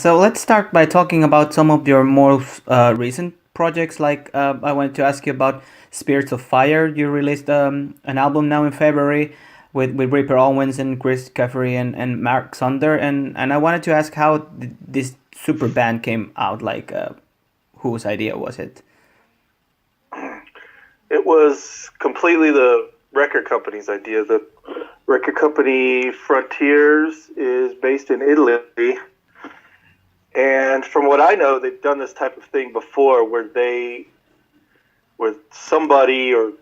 So let's start by talking about some of your more recent projects. Like I wanted to ask you about Spirits of Fire. You released an album now in February with Reaper Owens and Chris Caffery and Mark Sunder. And I wanted to ask how this super band came out. Like whose idea was it? It was completely the record company's idea. The record company Frontiers is based in Italy. And from what I know, they've done this type of thing before where somebody or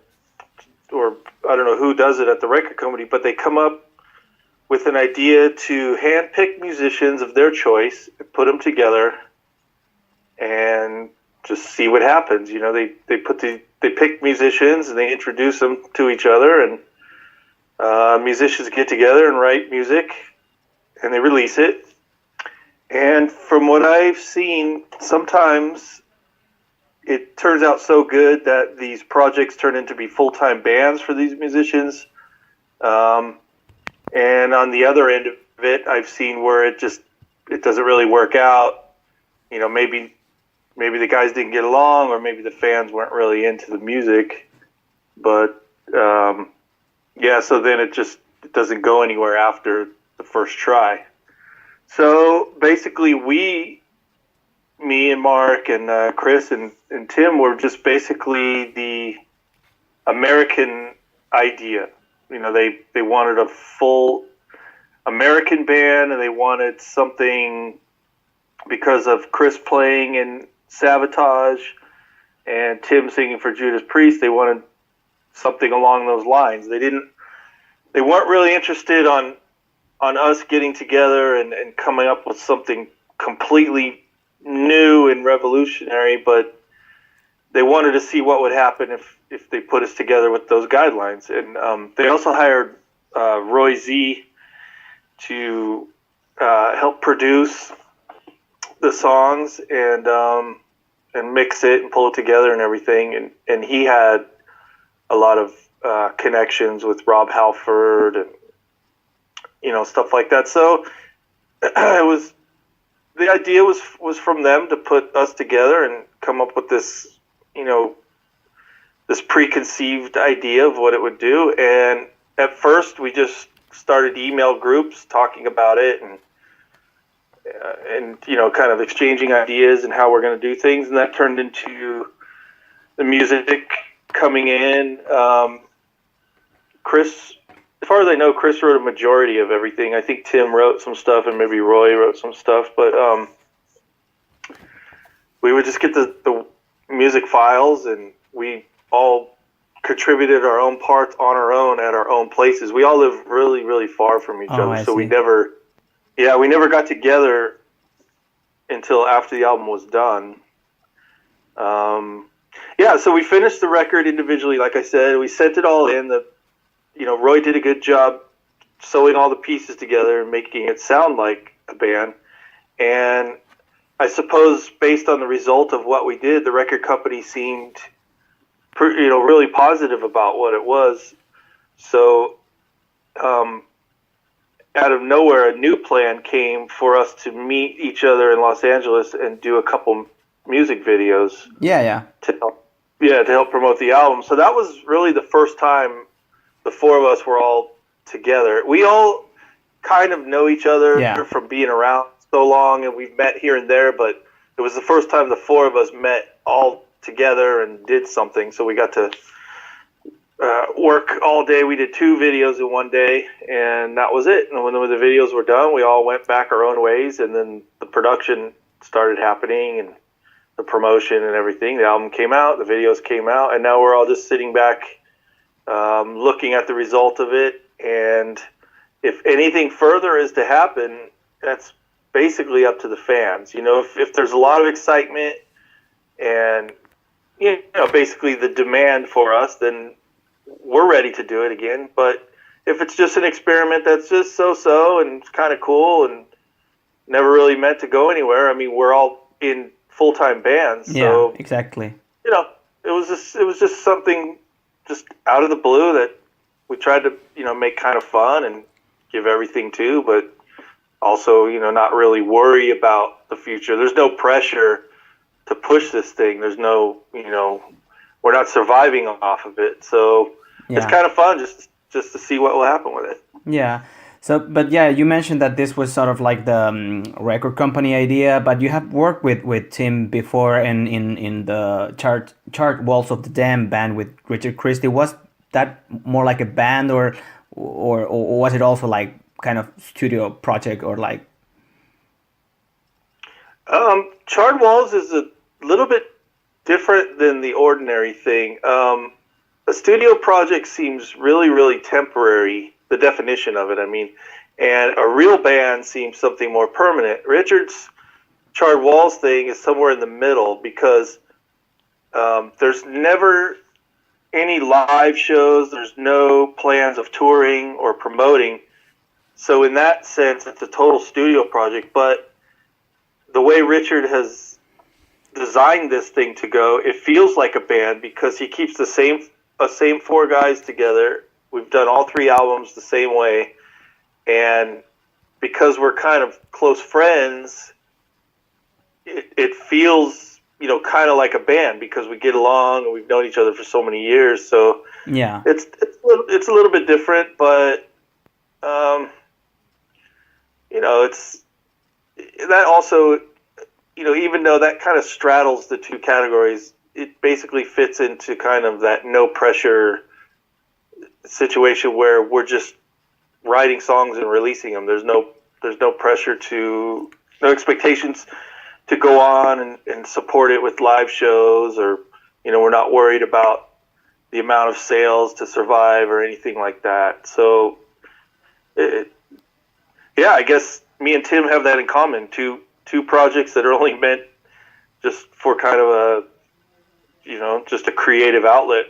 I don't know who does it at the record company, but they come up with an idea to handpick musicians of their choice, put them together, and just see what happens. You know, they pick musicians and they introduce them to each other, and musicians get together and write music, and they release it. And from what I've seen, sometimes it turns out so good that these projects turn into be full-time bands for these musicians. And on the other end of it, I've seen where it doesn't really work out. You know, maybe the guys didn't get along, or maybe the fans weren't really into the music. But so then it doesn't go anywhere after the first try. So basically, me and Mark and Chris and Tim were just basically the American idea. You know, they wanted a full American band, and they wanted something because of Chris playing in Sabotage and Tim singing for Judas Priest. They wanted something along those lines. They weren't really interested on us getting together and coming up with something completely new and revolutionary, but they wanted to see what would happen if they put us together with those guidelines. And they also hired Roy Z to help produce the songs and mix it and pull it together and everything. And he had a lot of connections with Rob Halford and stuff like that. So the idea was from them to put us together and come up with this, this preconceived idea of what it would do. And at first we just started email groups talking about it and kind of exchanging ideas and how we're going to do things. And that turned into the music coming in. Chris, as far as I know, Chris wrote a majority of everything. I think Tim wrote some stuff and maybe Roy wrote some stuff, but we would just get the music files, and we all contributed our own parts on our own at our own places. We all live really, really far from each other, so we never got together until after the album was done. So we finished the record individually, like I said. We sent it all in. Roy did a good job sewing all the pieces together and making it sound like a band. And I suppose based on the result of what we did, the record company seemed, really positive about what it was. So, out of nowhere, a new plan came for us to meet each other in Los Angeles and do a couple music videos. Yeah. To help promote the album. So that was really the first time the four of us were all together. We all kind of know each other from being around so long, and we've met here and there, but it was the first time the four of us met all together and did something. So we got to work all day. We did 2 videos in one day, and that was it. And when the videos were done, we all went back our own ways, and then the production started happening and the promotion and everything. The album came out, the videos came out, and now we're all just sitting back looking at the result of it. And if anything further is to happen, that's basically up to the fans. If there's a lot of excitement and basically the demand for us, then we're ready to do it again. But if it's just an experiment that's just so and it's kind of cool and never really meant to go anywhere, I mean, we're all in full-time bands. So, exactly. It was just something just out of the blue that we tried to, make kind of fun and give everything to, but also, not really worry about the future. There's no pressure to push this thing. There's no, we're not surviving off of it. So it's Yeah. kind of fun just to see what will happen with it. Yeah. So, but yeah, you mentioned that this was sort of like the record company idea, but you have worked with Tim before in the Charred Walls of the Dam band with Richard Christie. Was that more like a band, or was it also like kind of studio project, or like? Charred Walls is a little bit different than the ordinary thing. A studio project seems really, really temporary, the definition of it, I mean, and a real band seems something more permanent. Richard's Charred Walls thing is somewhere in the middle because there's never any live shows, there's no plans of touring or promoting. So in that sense, it's a total studio project, but the way Richard has designed this thing to go, it feels like a band because he keeps the same four guys together. We've done all three albums the same way, and because we're kind of close friends, it feels kind of like a band because we get along and we've known each other for so many years. So Yeah. it's a little bit different, but it's that also, even though that kind of straddles the two categories, it basically fits into kind of that no pressure situation where we're just writing songs and releasing them. There's no pressure no expectations to go on and support it with live shows, or we're not worried about the amount of sales to survive or anything like that. So I guess me and Tim have that in common. Two projects that are only meant just for kind of just a creative outlet.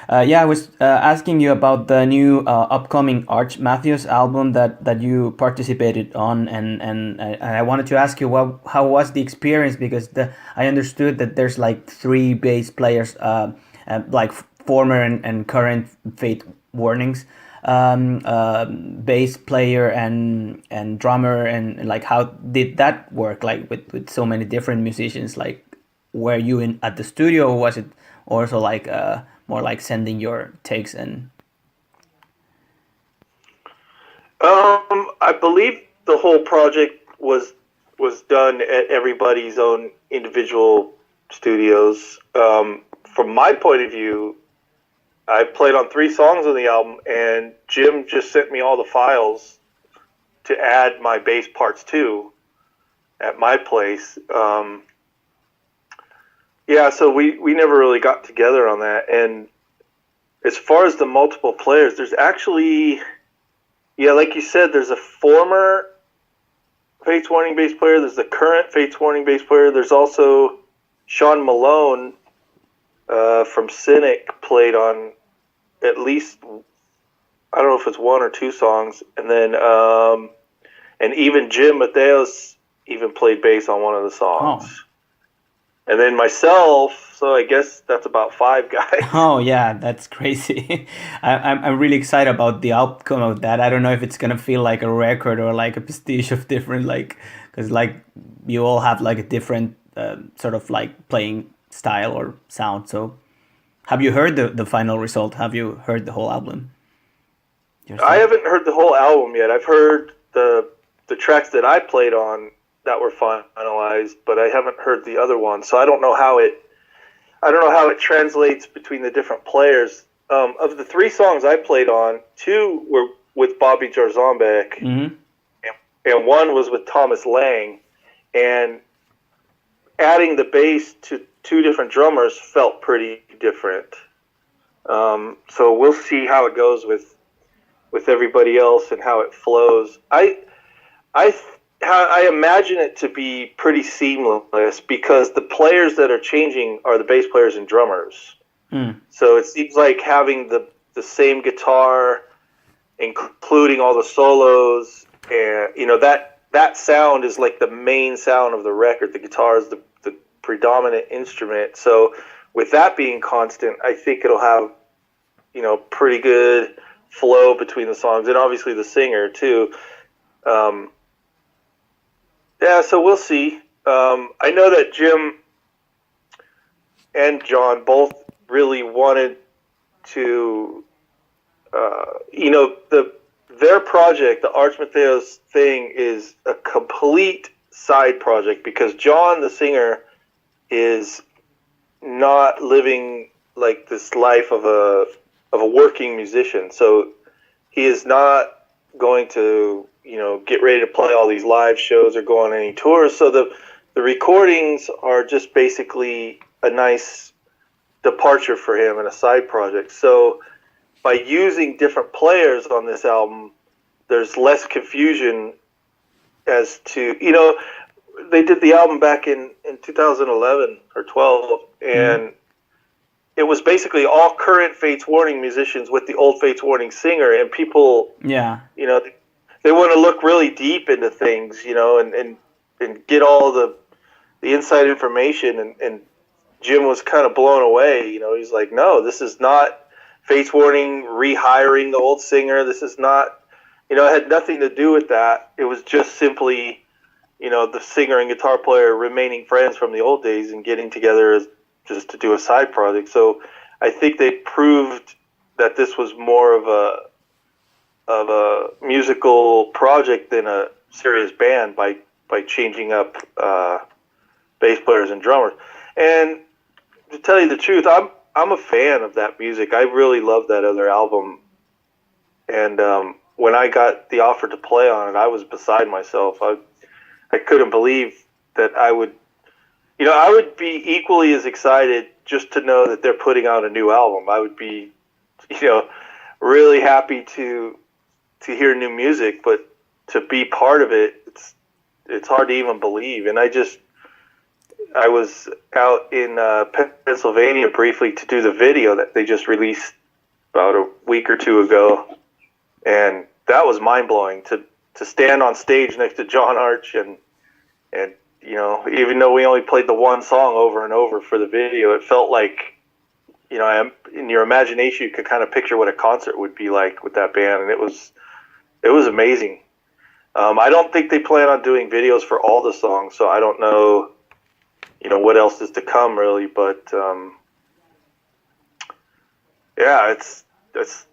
Yeah, I was asking you about the new upcoming Matheos album that you participated on, and I wanted to ask you how was the experience, because I understood that there's like three bass players, like former and current Fate Warnings, bass player and drummer, and like how did that work, like with so many different musicians? Like, were you in at the studio, or was it also like more like sending your takes and? I believe the whole project was done at everybody's own individual studios. From my point of view, I played on 3 songs on the album, and Jim just sent me all the files to add my bass parts to at my place. So we never really got together on that. And as far as the multiple players, there's actually, like you said, there's a former Fates Warning bass player, there's the current Fates Warning bass player, there's also Sean Malone from Cynic played on at least, I don't know if it's 1 or 2 songs, and then and even Jim Matheos even played bass on one of the songs. Oh. And then myself, so I guess that's about 5 guys. Oh yeah, that's crazy. I'm really excited about the outcome of that. I don't know if it's gonna feel like a record or like a pastiche of different, like, because like you all have like a different sort of like playing style or sound. So have you heard the final result? Have you heard the whole album yourself? I haven't heard the whole album yet. I've heard the tracks that I played on that were finalized, but I haven't heard the other one, so I don't know how it translates between the different players. Of the 3 songs I played on, 2 were with Bobby Jarzombek, Mm-hmm. and 1 was with Thomas Lang. And adding the bass to 2 different drummers felt pretty different. So we'll see how it goes with everybody else and how it flows. I imagine it to be pretty seamless because the players that are changing are the bass players and drummers. Mm. So it seems like having the same guitar, including all the solos, and that sound is like the main sound of the record. The guitar is the predominant instrument. So with that being constant, I think it'll have pretty good flow between the songs, and obviously the singer too. Um, yeah, so we'll see. I know that Jim and John both really wanted to, their project, the Arch Matheos thing, is a complete side project because John, the singer, is not living like this life of a working musician. So he is not going to, get ready to play all these live shows or go on any tours. So the recordings are just basically a nice departure for him and a side project. So by using different players on this album, there's less confusion as to, they did the album back in 2011 or 12, and it was basically all current Fates Warning musicians with the old Fates Warning singer, and people, they want to look really deep into things, and get all the inside information, and Jim was kind of blown away. He's like, no, this is not Fates Warning rehiring the old singer. This is not, it had nothing to do with that. It was just simply, the singer and guitar player remaining friends from the old days and getting together just to do a side project. So I think they proved that this was more of a musical project than a serious band by changing up bass players and drummers. And to tell you the truth, I'm a fan of that music. I really love that other album. And when I got the offer to play on it, I was beside myself. I couldn't believe that I would be equally as excited just to know that they're putting out a new album. I would be, really happy to hear new music, but to be part of it, it's hard to even believe. And I was out in Pennsylvania briefly to do the video that they just released about a week or two ago, and that was mind-blowing to stand on stage next to John Arch and even though we only played the one song over and over for the video, it felt like, in your imagination you could kind of picture what a concert would be like with that band, and it was amazing. I don't think they plan on doing videos for all the songs, so I don't know, what else is to come really, but yeah, it's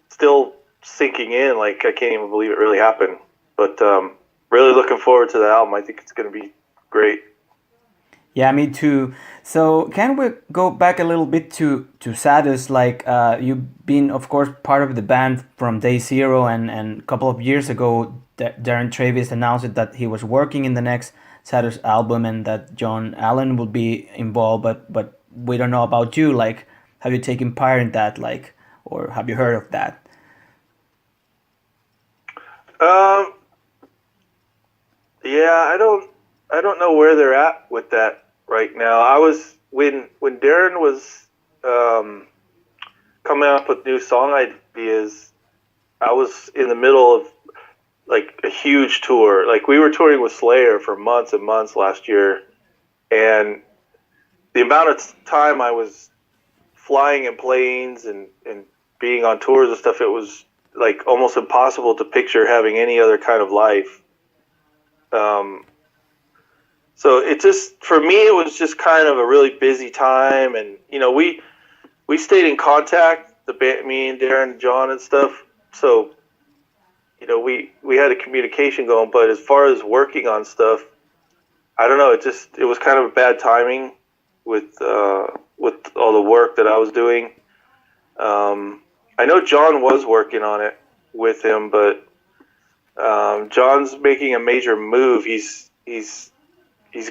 still sinking in. Like, I can't even believe it really happened, but really looking forward to the album. I think it's going to be great. Yeah, me too. So can we go back a little bit to Sadus? Like, you've been, of course, part of the band from day zero, and a couple of years ago, Darren Travis announced that he was working in the next Sadus album and that John Allen would be involved. But we don't know about you. Like, have you taken part in that? Like, or have you heard of that? Yeah, I don't know where they're at with that right now. I was when Darren was coming up with new song ideas, I was in the middle of like a huge tour. Like, we were touring with Slayer for months and months last year, and the amount of time I was flying in planes and being on tours and stuff, it was like almost impossible to picture having any other kind of life. So it just, for me, it was just kind of a really busy time, and we stayed in contact, the band, me and Darren and John and stuff. So we had a communication going, but as far as working on stuff, I don't know. It was kind of a bad timing with all the work that I was doing. I know John was working on it with him, but John's making a major move. He's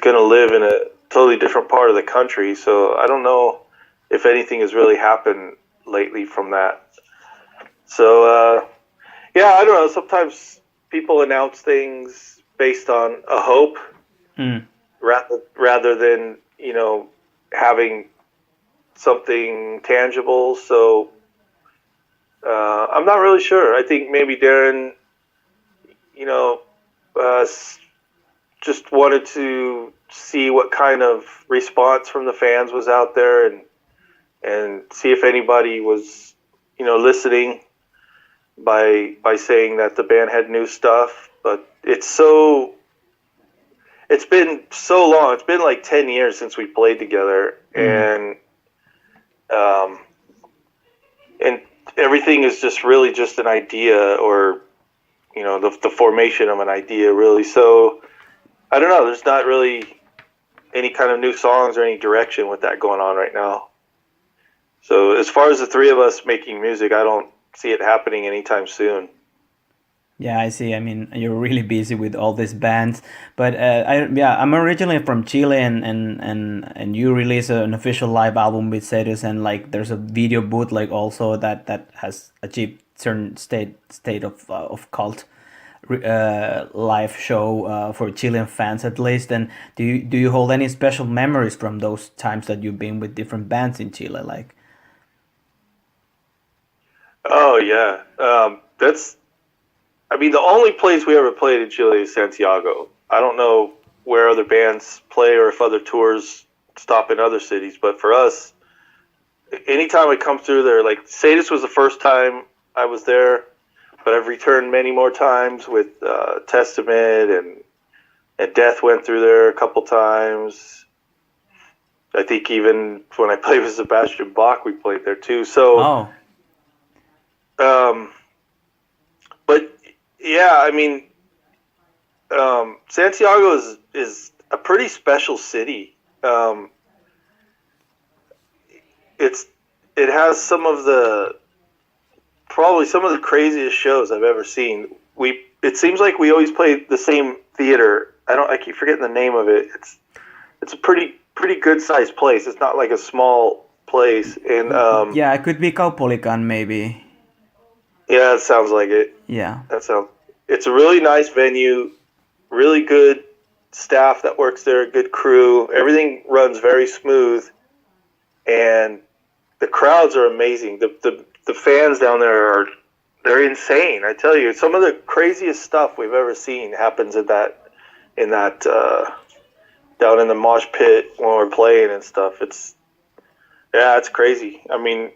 going to live in a totally different part of the country, so I don't know if anything has really happened lately from that. So, yeah, I don't know. Sometimes people announce things based on a hope rather than, having something tangible. So I'm not really sure. I think maybe Darren, just wanted to see what kind of response from the fans was out there and see if anybody was, listening by saying that the band had new stuff. but it's been so long. It's been like 10 years since we played together, and everything is just really just an idea, or the formation of an idea, really. So I don't know. There's not really any kind of new songs or any direction with that going on right now. So as far as the three of us making music, I don't see it happening anytime soon. Yeah, I see. I mean, you're really busy with all these bands, but I'm originally from Chile, and you release an official live album with Sadus, and like there's a video bootleg also that has achieved certain state of cult live show for Chilean fans at least. And do you hold any special memories from those times that you've been with different bands in Chile? Like, Oh yeah, I mean, the only place we ever played in Chile is Santiago. I don't know where other bands play or if other tours stop in other cities, but for us, anytime I come through there, like Sadus was the first time I was there, but I've returned many more times with Testament, and Death went through there a couple times. I think even when I played with Sebastian Bach, we played there too. So, oh, but yeah, I mean, Santiago is a pretty special city. It has probably some of the craziest shows I've ever seen. It seems like we always play the same theater. I keep forgetting the name of it. It's a pretty good sized place. It's not like a small place. And yeah, it could be Kaupolikan maybe. yeah, it sounds like it. Yeah. It's a really nice venue, really good staff that works there, good crew. Everything runs very smooth, and the crowds are amazing. The fans down there they're insane. I tell you, some of the craziest stuff we've ever seen happens in that down in the mosh pit when we're playing and stuff. It's crazy. I mean,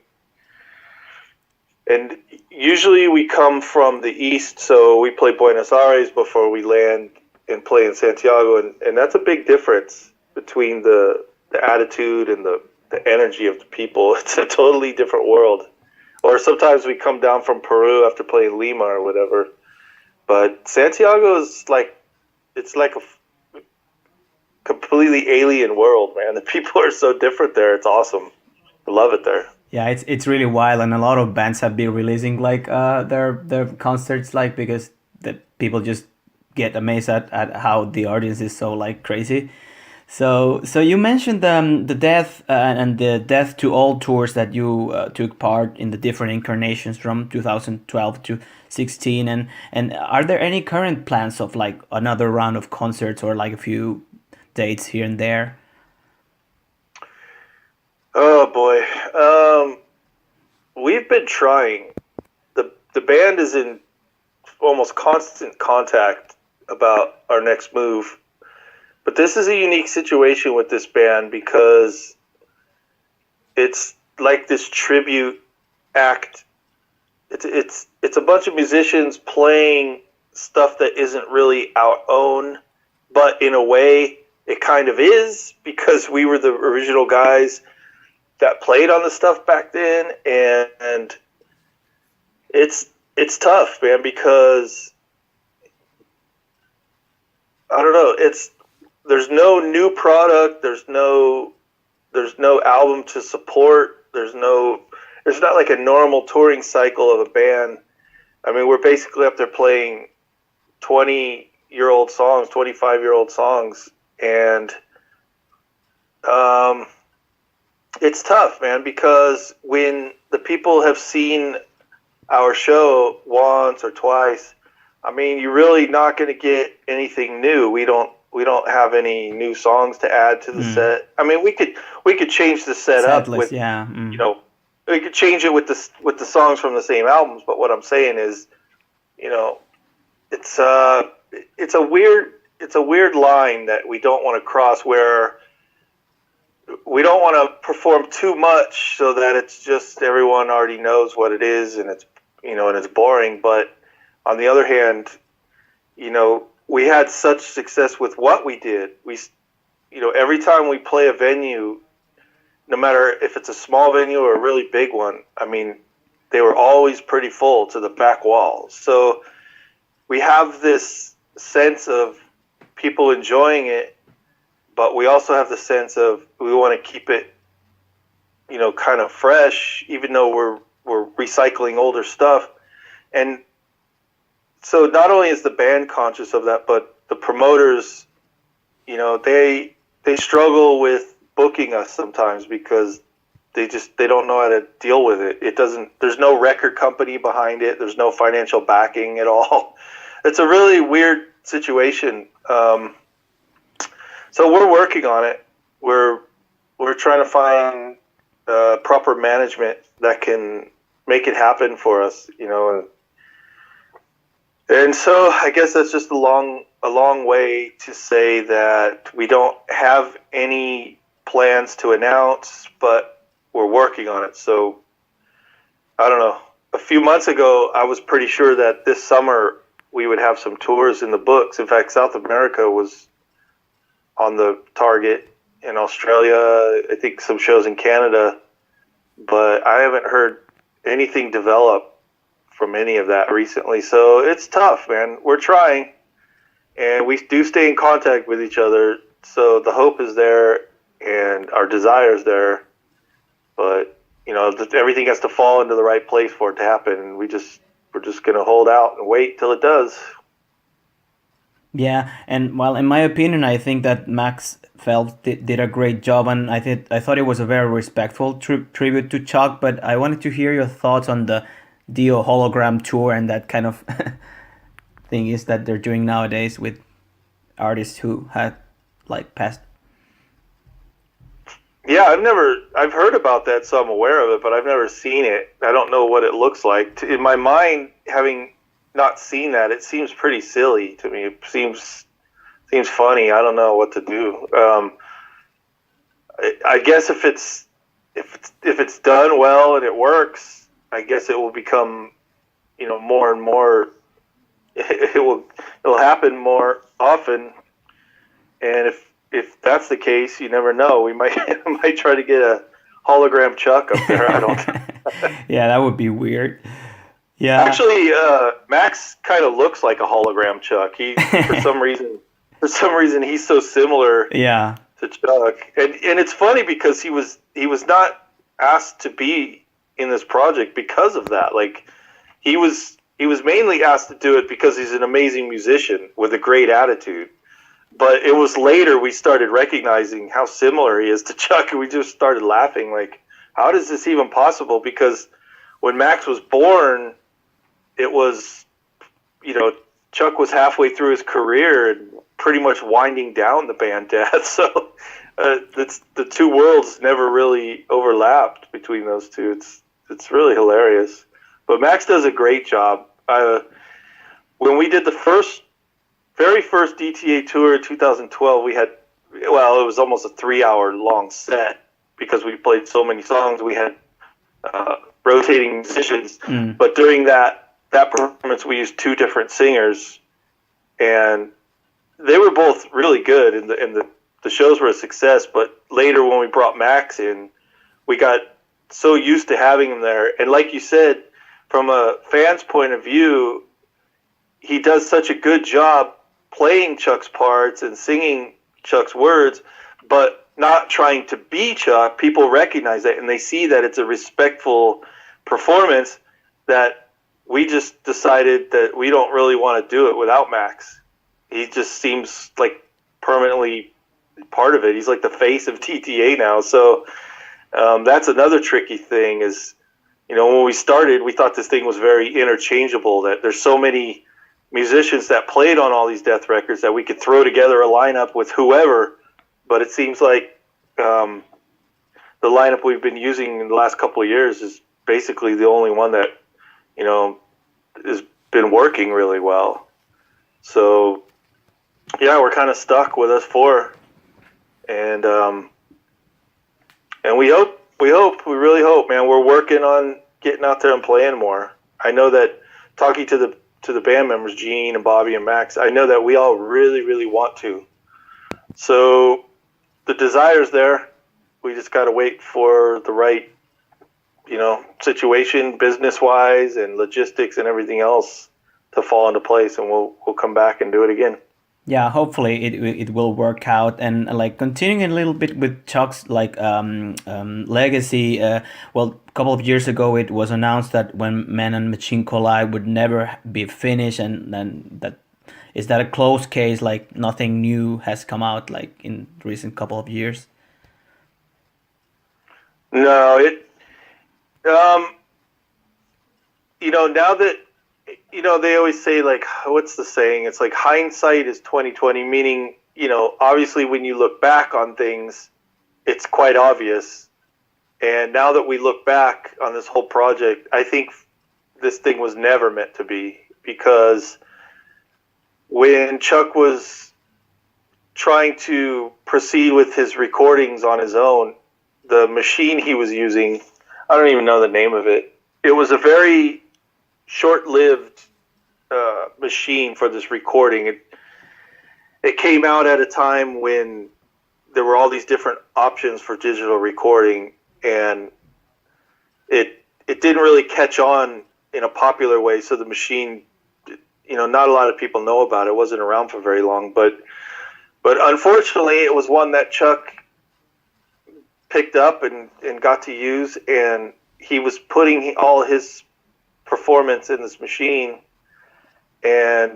and usually we come from the east, so we play Buenos Aires before we land and play in Santiago, and that's a big difference between the attitude and the energy of the people. It's a totally different world. Or sometimes we come down from Peru after playing Lima or whatever. But Santiago is it's like a completely alien world, man. The people are so different there. It's awesome. I love it there. Yeah, it's really wild, and a lot of bands have been releasing like their concerts, like, because the people just get amazed at how the audience is so like crazy. So you mentioned the Death and the Death to All tours that you took part in, the different incarnations from 2012 to 16, and are there any current plans of like another round of concerts or like a few dates here and there? Oh boy, we've been trying. The band is in almost constant contact about our next move. But this is a unique situation with this band because it's like this tribute act. It's a bunch of musicians playing stuff that isn't really our own, but in a way it kind of is, because we were the original guys that played on the stuff back then, and it's tough, man, because I don't know, there's no new product, there's no album to support, there's not like a normal touring cycle of a band. I mean, we're basically up there playing 20-year-old songs, 25-year-old songs, and it's tough, man, because when the people have seen our show once or twice, I mean, you're really not going to get anything new. We don't have any new songs to add to the set. I mean, we could change the set up with, we could change it with the songs from the same albums. But what I'm saying is, it's a weird line that we don't want to cross, where we don't want to perform too much so that it's just everyone already knows what it is and it's and it's boring. But on the other hand, we had such success with what we did. Every time we play a venue, no matter if it's a small venue or a really big one, I mean, they were always pretty full to the back walls. So we have this sense of people enjoying it, but we also have the sense of we want to keep it, kind of fresh, even though we're recycling older stuff. And so not only is the band conscious of that, but the promoters, they struggle with booking us sometimes because they don't know how to deal with it. There's no record company behind it. There's no financial backing at all. It's a really weird situation. So we're working on it. We're trying to find proper management that can make it happen for us, and so I guess that's just a long way to say that we don't have any plans to announce, but we're working on it. So I don't know. A few months ago, I was pretty sure that this summer we would have some tours in the books. In fact, South America was on the target. In Australia, I think some shows in Canada, but I haven't heard anything develop from any of that recently. So it's tough, man. We're trying, and we do stay in contact with each other. So the hope is there and our desire is there, but everything has to fall into the right place for it to happen. And we're just going to hold out and wait till it does. Yeah, and well, in my opinion, I think that Max Felt did a great job, and I thought it was a very respectful tribute to Chuck. But I wanted to hear your thoughts on the Dio Hologram tour and that kind of thing is that they're doing nowadays with artists who had passed. Yeah, I've heard about that, so I'm aware of it, but I've never seen it. I don't know what it looks like. In my mind, having not seen that, it seems pretty silly to me. It seems funny. I don't know what to do. I guess if it's done well and it works, I guess it will become, more and more. It'll happen more often, and if that's the case, you never know. We might try to get a hologram Chuck up there. I don't. Yeah, that would be weird. Yeah. Actually, Max kind of looks like a hologram Chuck. He for some reason he's so similar. Yeah. To Chuck, and it's funny because he was not asked to be in this project because of that. He was mainly asked to do it because he's an amazing musician with a great attitude. But it was later we started recognizing how similar he is to Chuck, and we just started laughing. How is this even possible? Because when Max was born, it was, Chuck was halfway through his career and pretty much winding down the band death. So the two worlds never really overlapped between those two. It's really hilarious. But Max does a great job. When we did the very first DTA tour in 2012, we had, it was almost a 3-hour long set because we played so many songs. We had rotating musicians. But during that performance, we used 2 different singers, and they were both really good, and the shows were a success. But later, when we brought Max in, we got so used to having him there. And like you said, from a fan's point of view, he does such a good job playing Chuck's parts and singing Chuck's words, but not trying to be Chuck. People recognize that, and they see that it's a respectful performance, that we just decided that we don't really want to do it without Max. He just seems like permanently part of it. He's like the face of TTA now. So that's another tricky thing is, when we started, we thought this thing was very interchangeable, that there's so many musicians that played on all these Death records that we could throw together a lineup with whoever. But it seems like the lineup we've been using in the last couple of years is basically the only one that, has been working really well. So, yeah, we're kind of stuck with us 4. And we really hope, man. We're working on getting out there and playing more. I know that talking to to the band members, Gene and Bobby and Max, I know that we all really, really want to. So the desire's there. We just got to wait for the right, situation, business-wise and logistics and everything else to fall into place, and we'll come back and do it again. Yeah, hopefully it will work out. And like continuing a little bit with Chuck's legacy. Well, a couple of years ago it was announced that When Man and Machine Collide would never be finished, and then that a closed case? Like nothing new has come out like in recent couple of years. No, now that, they always say, like, what's the saying? It's like hindsight is 20/20, meaning, obviously when you look back on things, it's quite obvious. And now that we look back on this whole project, I think this thing was never meant to be, because when Chuck was trying to proceed with his recordings on his own, the machine he was using, I don't even know the name of it. It was a very short-lived machine for this recording. It came out at a time when there were all these different options for digital recording, and it didn't really catch on in a popular way. So the machine, not a lot of people know about it. It wasn't around for very long, but unfortunately, it was one that Chuck picked up and got to use, and he was putting all his performance in this machine, and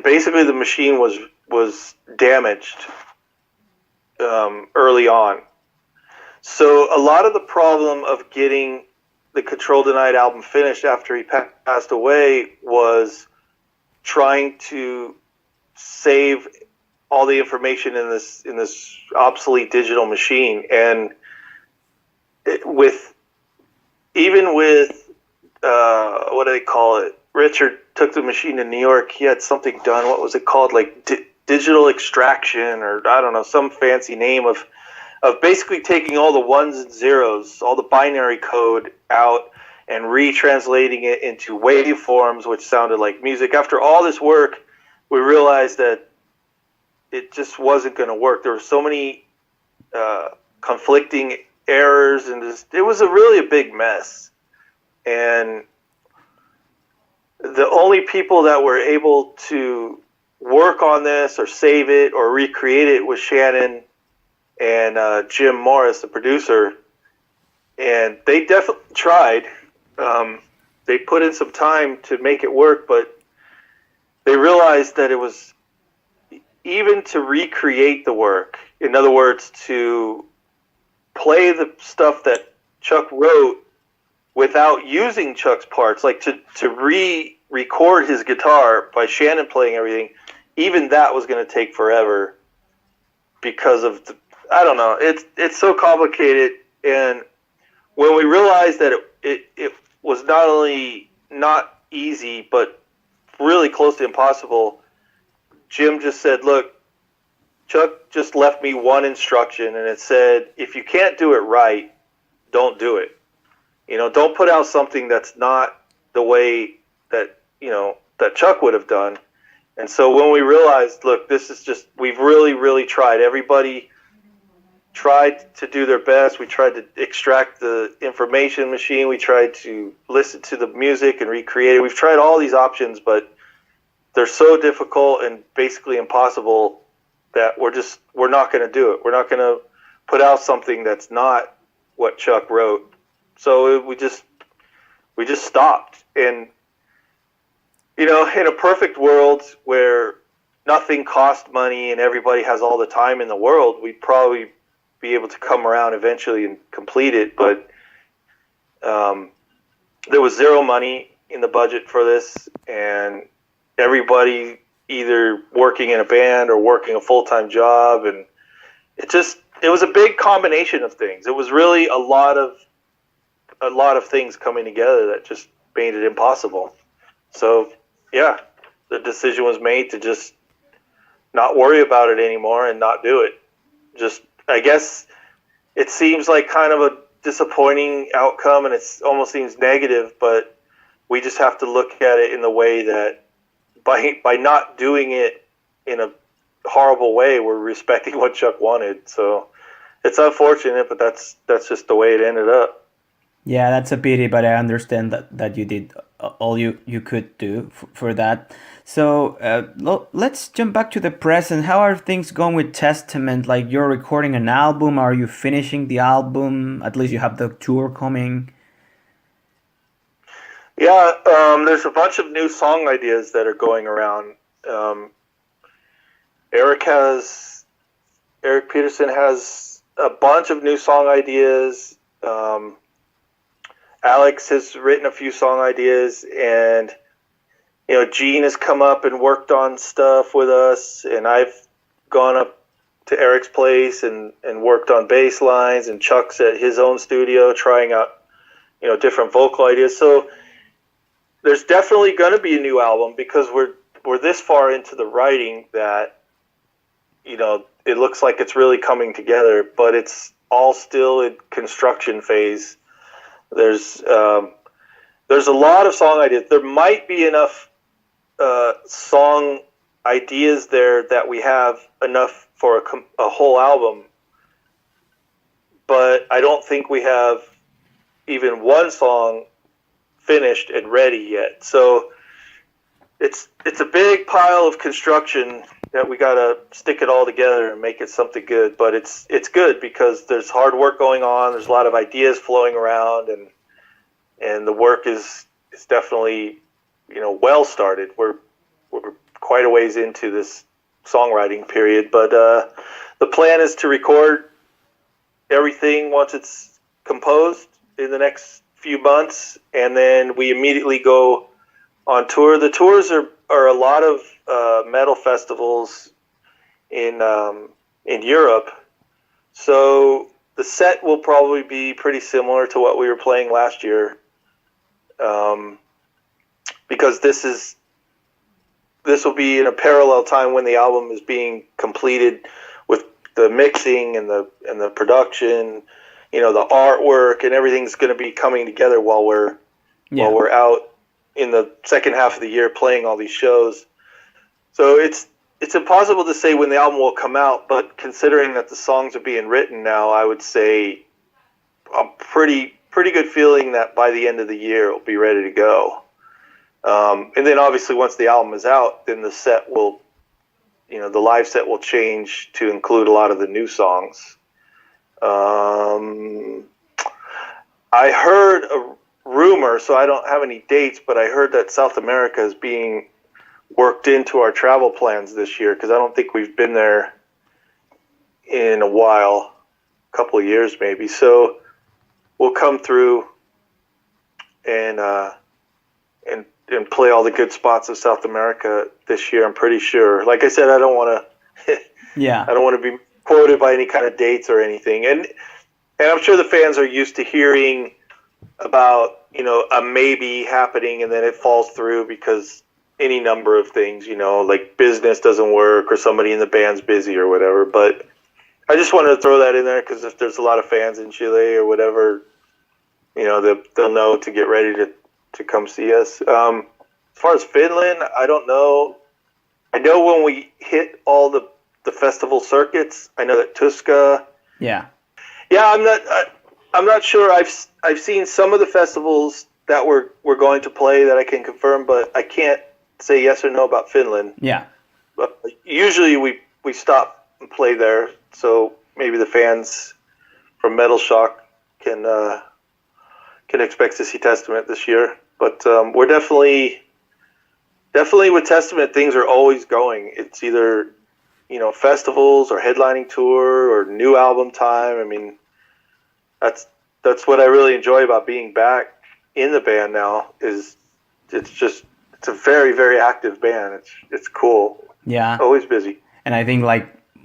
basically the machine was damaged early on. So a lot of the problem of getting the Control Denied album finished after he passed away was trying to save all the information in this obsolete digital machine. And with what do they call it? Richard took the machine to New York. He had something done. What was it called? Like digital extraction, or I don't know, some fancy name of basically taking all the ones and zeros, all the binary code out, and retranslating it into waveforms, which sounded like music. After all this work, we realized that it just wasn't going to work. There were so many conflicting errors, and it was really a big mess. And the only people that were able to work on this or save it or recreate it was Shannon and Jim Morris, the producer. And they definitely tried. They put in some time to make it work, but they realized that it was, even to recreate the work, in other words, to play the stuff that Chuck wrote without using Chuck's parts, like to re-record his guitar by Shannon playing everything, even that was going to take forever because of I don't know. It's so complicated. And when we realized that it was not only not easy, but really close to impossible, Jim just said, look, Chuck just left me one instruction, and it said, if you can't do it right, don't do it. Don't put out something that's not the way that, that Chuck would have done. And so when we realized, look, this is just, we've really, really tried. Everybody tried to do their best. We tried to extract the information machine. We tried to listen to the music and recreate it. We've tried all these options, but they're so difficult and basically impossible that we're not going to do it. We're not going to put out something that's not what Chuck wrote. So we just stopped. And, in a perfect world where nothing cost money and everybody has all the time in the world, we'd probably be able to come around eventually and complete it. But there was zero money in the budget for this, and everybody either working in a band or working a full-time job, and it was a big combination of things. It was really a lot of things coming together that just made it impossible. So yeah, the decision was made to just not worry about it anymore and not do it. Just, I guess it seems like kind of a disappointing outcome, and it almost seems negative, but we just have to look at it in the way that by not doing it in a horrible way, we're respecting what Chuck wanted. So it's unfortunate, but that's just the way it ended up. Yeah, that's a pity, but I understand that you did all you could do for that. So let's jump back to the present. How are things going with Testament? Like, you're recording an album. Are you finishing the album? At least you have the tour coming. Yeah, there's a bunch of new song ideas that are going around. Um, Eric Peterson has a bunch of new song ideas. Alex has written a few song ideas, and Gene has come up and worked on stuff with us, and I've gone up to Eric's place and worked on bass lines, and Chuck's at his own studio trying out different vocal ideas. So there's definitely going to be a new album, because we're this far into the writing that it looks like it's really coming together, but it's all still in construction phase. There's a lot of song ideas. There might be enough song ideas there that we have enough for a whole album, but I don't think we have even one song finished and ready yet. So it's a big pile of construction that we gotta stick it all together and make it something good. But it's good because there's hard work going on. There's a lot of ideas flowing around, and the work is definitely well started. We're quite a ways into this songwriting period, but the plan is to record everything once it's composed in the next few months, and then we immediately go on tour. The tours are a lot of metal festivals in Europe, so the set will probably be pretty similar to what we were playing last year, because this will be in a parallel time when the album is being completed, with the mixing and the production, the artwork and everything's going to be coming together while we're out in the second half of the year playing all these shows. So it's impossible to say when the album will come out, but considering that the songs are being written now, I would say a pretty good feeling that by the end of the year it'll be ready to go. And then obviously once the album is out, then the set will, the live set will change to include a lot of the new songs. I heard a rumor, so I don't have any dates, but I heard that South America is being worked into our travel plans this year, because I don't think we've been there in a while, a couple of years maybe. So we'll come through and play all the good spots of South America this year, I'm pretty sure. Like I said, I don't want to I don't want to be quoted by any kind of dates or anything. And I'm sure the fans are used to hearing about, a maybe happening and then it falls through because any number of things, like business doesn't work or somebody in the band's busy or whatever. But I just wanted to throw that in there because if there's a lot of fans in Chile or whatever, they'll know to get ready to come see us. As far as Finland, I don't know. I know when we hit all the festival circuits, I know that Tuska. Yeah, I'm not sure. I've seen some of the festivals that we're going to play that I can confirm, but I can't say yes or no about Finland. Yeah. But usually we stop and play there, so maybe the fans from Metal Shock can expect to see Testament this year. But we're definitely with Testament, things are always going. It's either festivals or headlining tour or new album time. I mean, that's what I really enjoy about being back in the band now. Is it's a very, very active band. It's cool. Yeah, always busy. And I think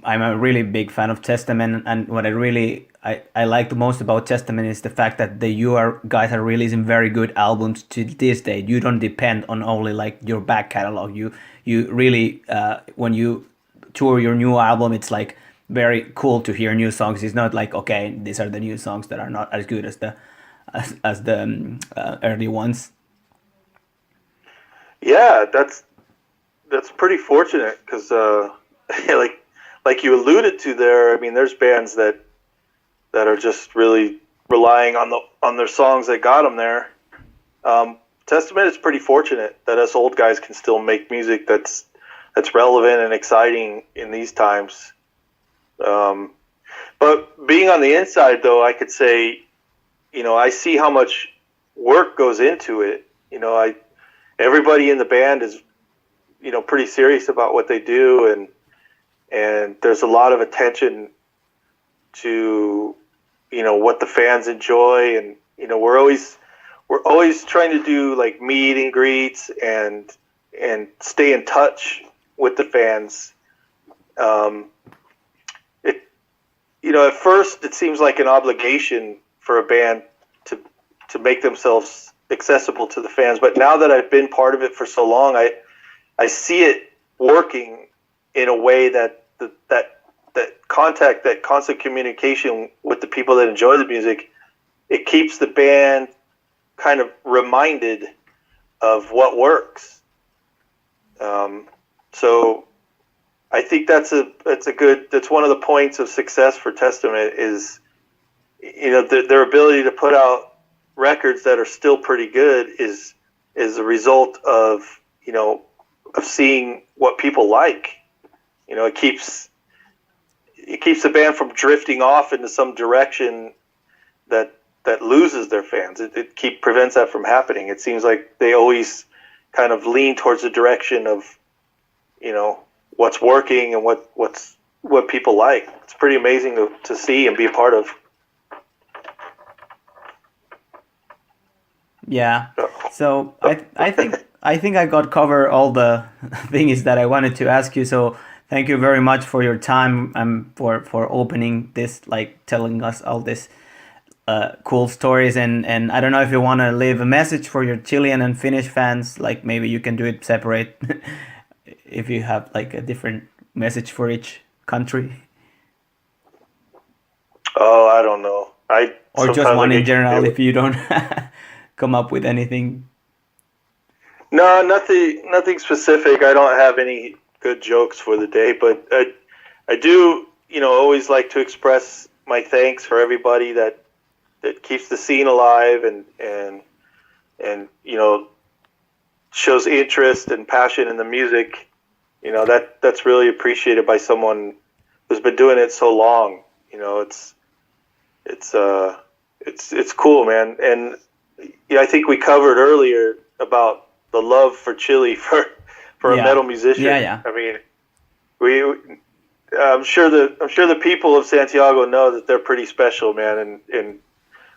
I'm a really big fan of Testament, and what I like the most about Testament is the fact that you guys are releasing very good albums to this day. You don't depend on only your back catalog. You really when you tour your new album, it's very cool to hear new songs. It's not okay, these are the new songs that are not as good as the early ones. Yeah, that's pretty fortunate because, like you alluded to there. I mean, there's bands that are just really relying on their songs that got them there. Testament is pretty fortunate that us old guys can still make music that's relevant and exciting in these times. But being on the inside, though, I could say, I see how much work goes into it. Everybody in the band is, pretty serious about what they do, and there's a lot of attention to, what the fans enjoy, and we're always trying to do like meet and greets and stay in touch with the fans. At first it seems like an obligation for a band to make themselves accessible to the fans, but now that I've been part of it for so long, I see it working in a way that contact, that constant communication with the people that enjoy the music, it keeps the band kind of reminded of what works. So I think that's one of the points of success for Testament is, their ability to put out records that are still pretty good is a result of seeing what people like. It keeps the band from drifting off into some direction that loses their fans. It prevents that from happening. It seems like they always kind of lean towards the direction of, what's working and what people like. It's pretty amazing to see and be a part of. Yeah. So I think I got covered all the things that I wanted to ask you. So thank you very much for your time and for opening this, like telling us all this cool stories. And I don't know if you want to leave a message for your Chilean and Finnish fans. Like maybe you can do it separate if you have like a different message for each country. Oh, I don't know. Or just one in general if you don't come up with anything. No, nothing specific. I don't have any good jokes for the day, but I do, always like to express my thanks for everybody that keeps the scene alive and shows interest and passion in the music. That's really appreciated by someone who's been doing it so long. It's cool, man. And I think we covered earlier about the love for Chile for a metal musician. Yeah. I mean, I'm sure the people of Santiago know that they're pretty special, man, and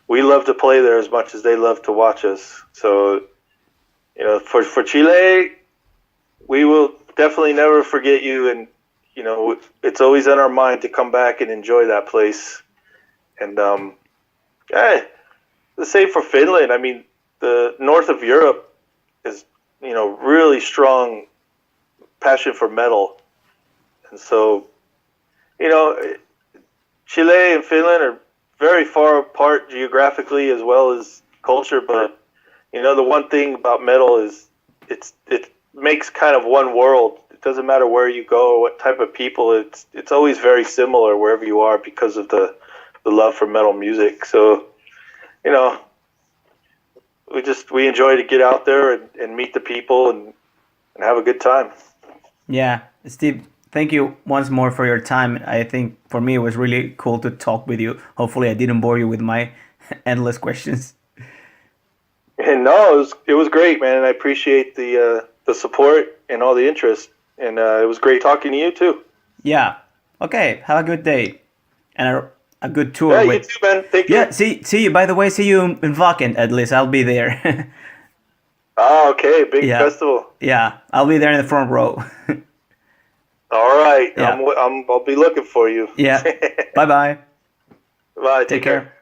we love to play there as much as they love to watch us. So, for Chile, we will definitely never forget you, and it's always on our mind to come back and enjoy that place. And the same for Finland. I mean, the north of Europe is really strong passion for metal, and so Chile and Finland are very far apart geographically as well as culture, but the one thing about metal is it makes kind of one world. It doesn't matter where you go or what type of people. It's always very similar wherever you are because of the love for metal music. So we enjoy to get out there and meet the people and have a good time. Yeah, Steve, thank you once more for your time. I think for me it was really cool to talk with you. Hopefully I didn't bore you with my endless questions. And no, it was great, man. And I appreciate the support and all the interest. And it was great talking to you too. Yeah. Okay. Have a good day and a good tour. Yeah, you too, man. Thank you. Yeah. See you. By the way, see you in Wacken at least. I'll be there. Oh, okay. Big festival. Yeah, I'll be there in the front row. All right. Yeah. I'll be looking for you. Yeah. Bye-bye. Bye. Take care.